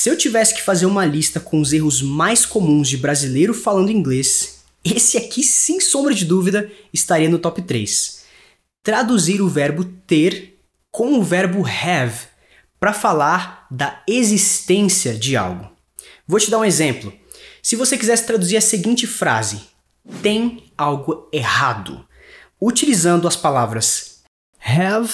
se eu tivesse que fazer uma lista com os erros mais comuns de brasileiro falando inglês, esse aqui, sem sombra de dúvida, estaria no top 3. Traduzir o verbo ter com o verbo have para falar da existência de algo. Vou te dar um exemplo. Se você quisesse traduzir a seguinte frase: tem algo errado, utilizando as palavras have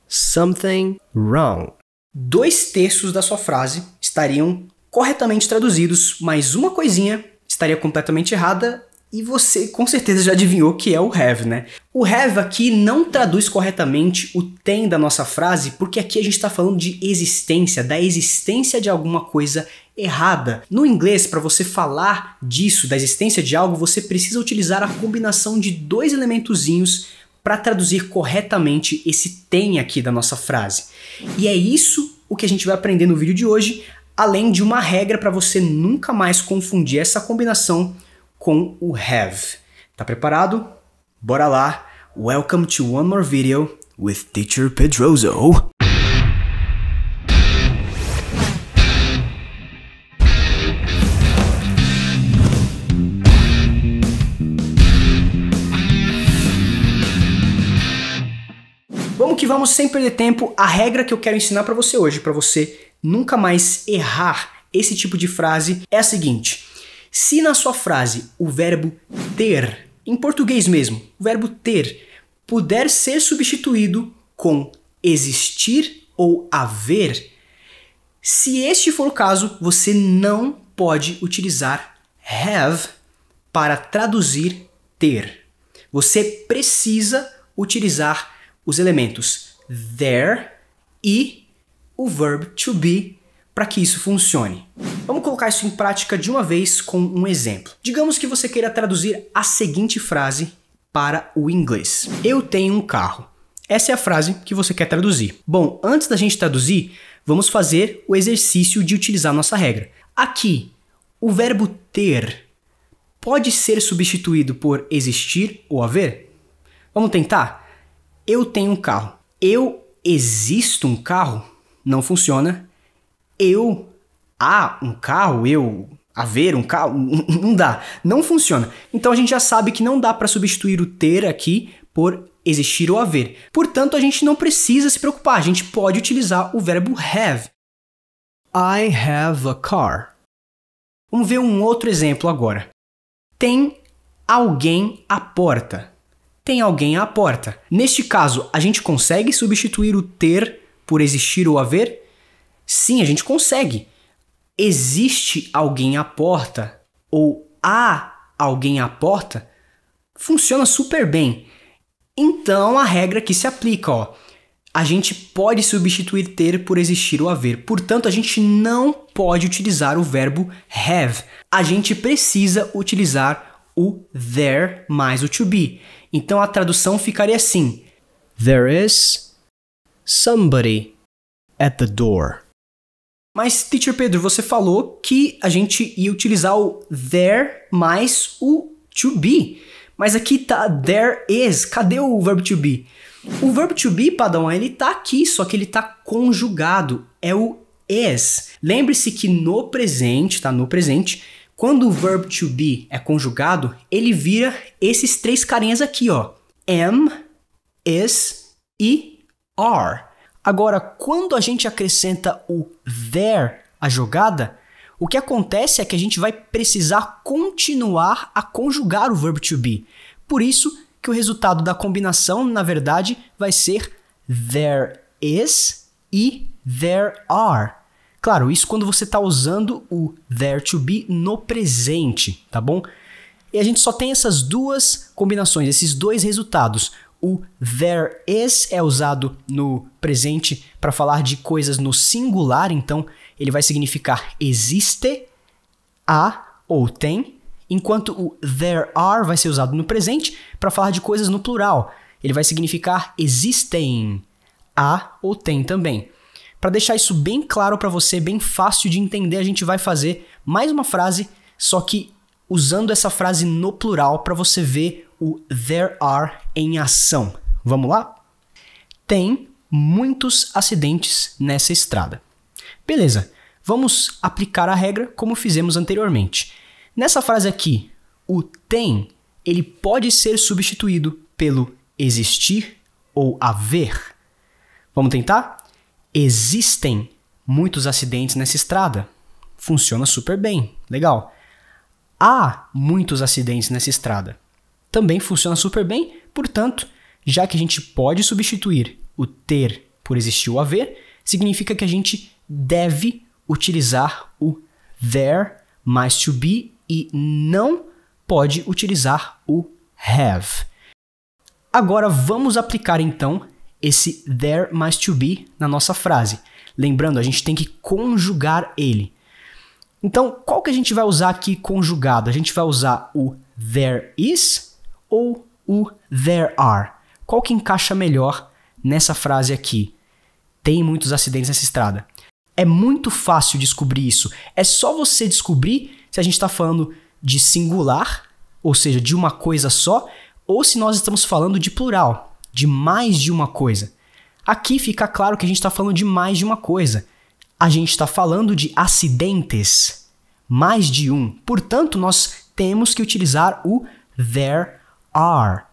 something wrong. 2/3 da sua frase estariam corretamente traduzidos, mas uma coisinha estaria completamente errada e você com certeza já adivinhou que é o have, né? O have aqui não traduz corretamente o tem da nossa frase, porque aqui a gente está falando de existência, da existência de alguma coisa errada. No inglês, para você falar disso, da existência de algo, você precisa utilizar a combinação de 2 elementozinhos para traduzir corretamente esse tem aqui da nossa frase. E é isso o que a gente vai aprender no vídeo de hoje, além de uma regra para você nunca mais confundir essa combinação com o have. Tá preparado? Bora lá! Welcome to one more video with Teacher Pedroso. Vamos que vamos, sem perder tempo. A regra que eu quero ensinar para você hoje, para você nunca mais errar esse tipo de frase, é a seguinte. Se na sua frase o verbo ter, em português mesmo, o verbo ter, puder ser substituído com existir ou haver, se este for o caso, você não pode utilizar have para traduzir ter. Você precisa utilizar os elementos there e o verbo to be para que isso funcione. Vamos colocar isso em prática de uma vez com um exemplo. Digamos que você queira traduzir a seguinte frase para o inglês. Eu tenho um carro. Essa é a frase que você quer traduzir. Bom, antes da gente traduzir, vamos fazer o exercício de utilizar a nossa regra. Aqui, o verbo ter pode ser substituído por existir ou haver? Vamos tentar? Eu tenho um carro. Eu existo um carro? Não funciona. Eu há um carro, eu haver um carro, não dá, não funciona. Então a gente já sabe que não dá para substituir o ter aqui por existir ou haver. Portanto, a gente não precisa se preocupar, a gente pode utilizar o verbo have. I have a car. Vamos ver um outro exemplo agora. Tem alguém à porta. Tem alguém à porta. Neste caso, a gente consegue substituir o ter por existir ou haver? Sim, a gente consegue. Existe alguém à porta ou há alguém à porta? Funciona super bem. Então a regra que se aplica, ó. A gente pode substituir ter por existir ou haver. Portanto, a gente não pode utilizar o verbo have. A gente precisa utilizar o there mais o to be. Então a tradução ficaria assim: There is somebody at the door. Mas, Teacher Pedro, você falou que a gente ia utilizar o there mais o to be. Mas aqui tá there is. Cadê o verbo to be? O verbo to be, Padawan, ele tá aqui, só que ele tá conjugado. É o is. Lembre-se que no presente, tá? No presente, quando o verbo to be é conjugado, ele vira esses 3 carinhas aqui, ó. Am, is e are. Agora, quando a gente acrescenta o there à jogada, o que acontece é que a gente vai precisar continuar a conjugar o verbo to be. Por isso que o resultado da combinação, na verdade, vai ser there is e there are. Claro, isso quando você está usando o there to be no presente, tá bom? E a gente só tem essas 2 combinações, esses 2 resultados. O there is é usado no presente para falar de coisas no singular, então ele vai significar existe, há ou tem, enquanto o there are vai ser usado no presente para falar de coisas no plural. Ele vai significar existem, há ou tem também. Para deixar isso bem claro para você, bem fácil de entender, a gente vai fazer mais uma frase, só que usando essa frase no plural para você ver o there are em ação. Vamos lá? Tem muitos acidentes nessa estrada. Beleza, vamos aplicar a regra como fizemos anteriormente. Nessa frase aqui, o tem, ele pode ser substituído pelo existir ou haver. Vamos tentar? Existem muitos acidentes nessa estrada. Funciona super bem, legal. Há muitos acidentes nessa estrada. Também funciona super bem, portanto, já que a gente pode substituir o ter por existir ou haver, significa que a gente deve utilizar o there mais to be e não pode utilizar o have. Agora vamos aplicar então esse there mais to be na nossa frase. Lembrando, a gente tem que conjugar ele. Então, qual que a gente vai usar aqui conjugado? A gente vai usar o there is ou o there are? Qual que encaixa melhor nessa frase aqui? Tem muitos acidentes nessa estrada. É muito fácil descobrir isso. É só você descobrir se a gente está falando de singular, ou seja, de uma coisa só, ou se nós estamos falando de plural, de mais de uma coisa. Aqui fica claro que a gente está falando de mais de uma coisa. A gente está falando de acidentes, mais de um. Portanto, nós temos que utilizar o there are,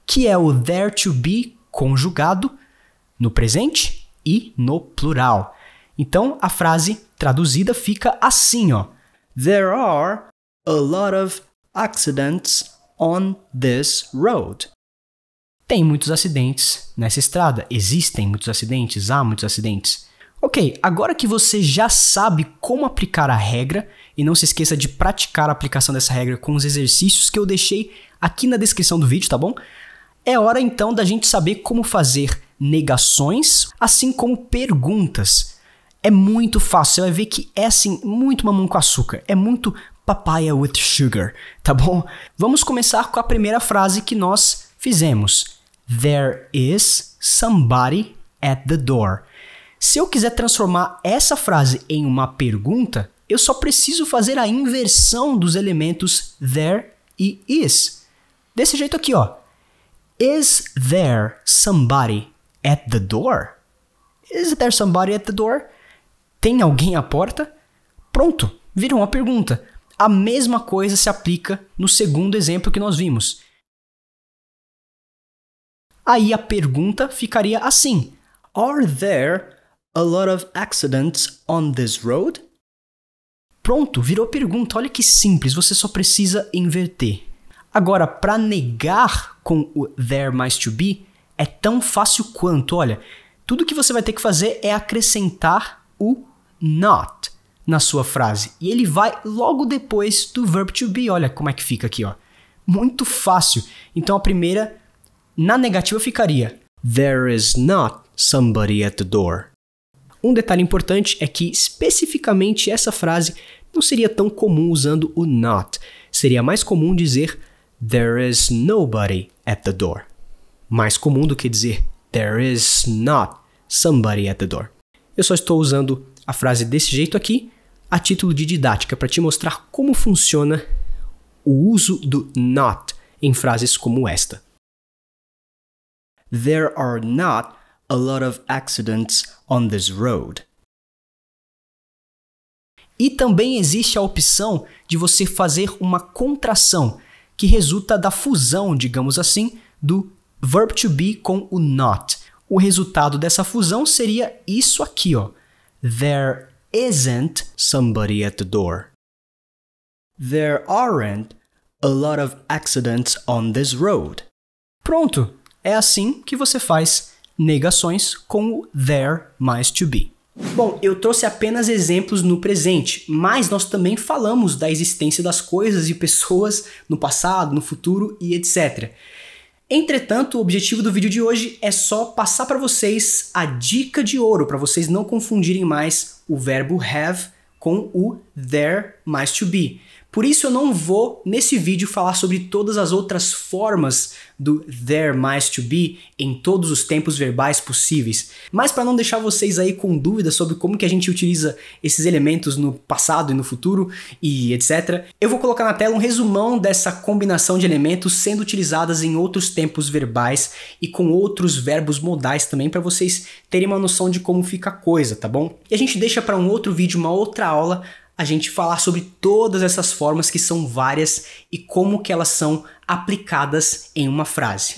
que é o there to be conjugado no presente e no plural. Então, a frase traduzida fica assim, ó. There are a lot of accidents on this road. Tem muitos acidentes nessa estrada. Existem muitos acidentes, há muitos acidentes. Ok, agora que você já sabe como aplicar a regra, e não se esqueça de praticar a aplicação dessa regra com os exercícios que eu deixei aqui na descrição do vídeo, tá bom? É hora então da gente saber como fazer negações, assim como perguntas. É muito fácil, você vai ver que é assim, muito mamão com açúcar, é muito papaya with sugar, tá bom? Vamos começar com a primeira frase que nós fizemos. There is somebody at the door. Se eu quiser transformar essa frase em uma pergunta, eu só preciso fazer a inversão dos elementos there e is. Desse jeito aqui, ó. Is there somebody at the door? Is there somebody at the door? Tem alguém à porta? Pronto, virou uma pergunta. A mesma coisa se aplica no segundo exemplo que nós vimos. Aí a pergunta ficaria assim. Are there a lot of accidents on this road? Pronto, virou pergunta. Olha que simples, você só precisa inverter. Agora, para negar com o there mais to be, é tão fácil quanto. Olha, tudo que você vai ter que fazer é acrescentar o not na sua frase. E ele vai logo depois do verb to be. Olha como é que fica aqui, ó. Muito fácil. Então a primeira, na negativa, ficaria There is not somebody at the door. Um detalhe importante é que especificamente essa frase não seria tão comum usando o not. Seria mais comum dizer There is nobody at the door. Mais comum do que dizer There is not somebody at the door. Eu só estou usando a frase desse jeito aqui a título de didática para te mostrar como funciona o uso do not em frases como esta. There are not a lot of accidents on this road. E também existe a opção de você fazer uma contração, que resulta da fusão, digamos assim, do verb to be com o not. O resultado dessa fusão seria isso aqui, ó. There isn't somebody at the door. There aren't a lot of accidents on this road. Pronto! É assim que você faz negações com o there mais to be. Bom, eu trouxe apenas exemplos no presente, mas nós também falamos da existência das coisas e pessoas no passado, no futuro e etc. Entretanto, o objetivo do vídeo de hoje é só passar para vocês a dica de ouro, para vocês não confundirem mais o verbo have com o there mais to be. Por isso eu não vou, nesse vídeo, falar sobre todas as outras formas do there mais to be em todos os tempos verbais possíveis. Mas para não deixar vocês aí com dúvidas sobre como que a gente utiliza esses elementos no passado e no futuro e etc., eu vou colocar na tela um resumão dessa combinação de elementos sendo utilizadas em outros tempos verbais e com outros verbos modais também, para vocês terem uma noção de como fica a coisa, tá bom? E a gente deixa para um outro vídeo, uma outra aula, a gente falar sobre todas essas formas que são várias e como que elas são aplicadas em uma frase.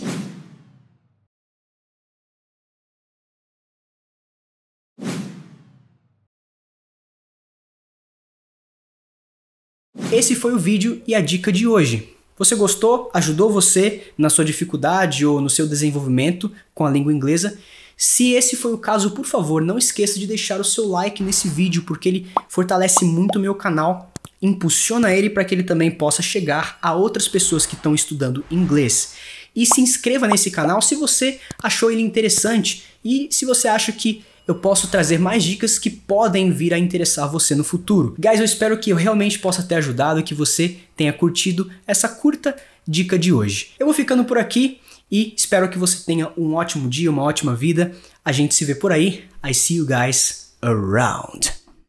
Esse foi o vídeo e a dica de hoje. Você gostou? Ajudou você na sua dificuldade ou no seu desenvolvimento com a língua inglesa? Se esse foi o caso, por favor, não esqueça de deixar o seu like nesse vídeo, porque ele fortalece muito o meu canal, impulsiona ele para que ele também possa chegar a outras pessoas que estão estudando inglês. E se inscreva nesse canal se você achou ele interessante e se você acha que eu posso trazer mais dicas que podem vir a interessar você no futuro. Guys, eu espero que eu realmente possa ter ajudado e que você tenha curtido essa curta dica de hoje. Eu vou ficando por aqui e espero que você tenha um ótimo dia, uma ótima vida. A gente se vê por aí. I see you guys around.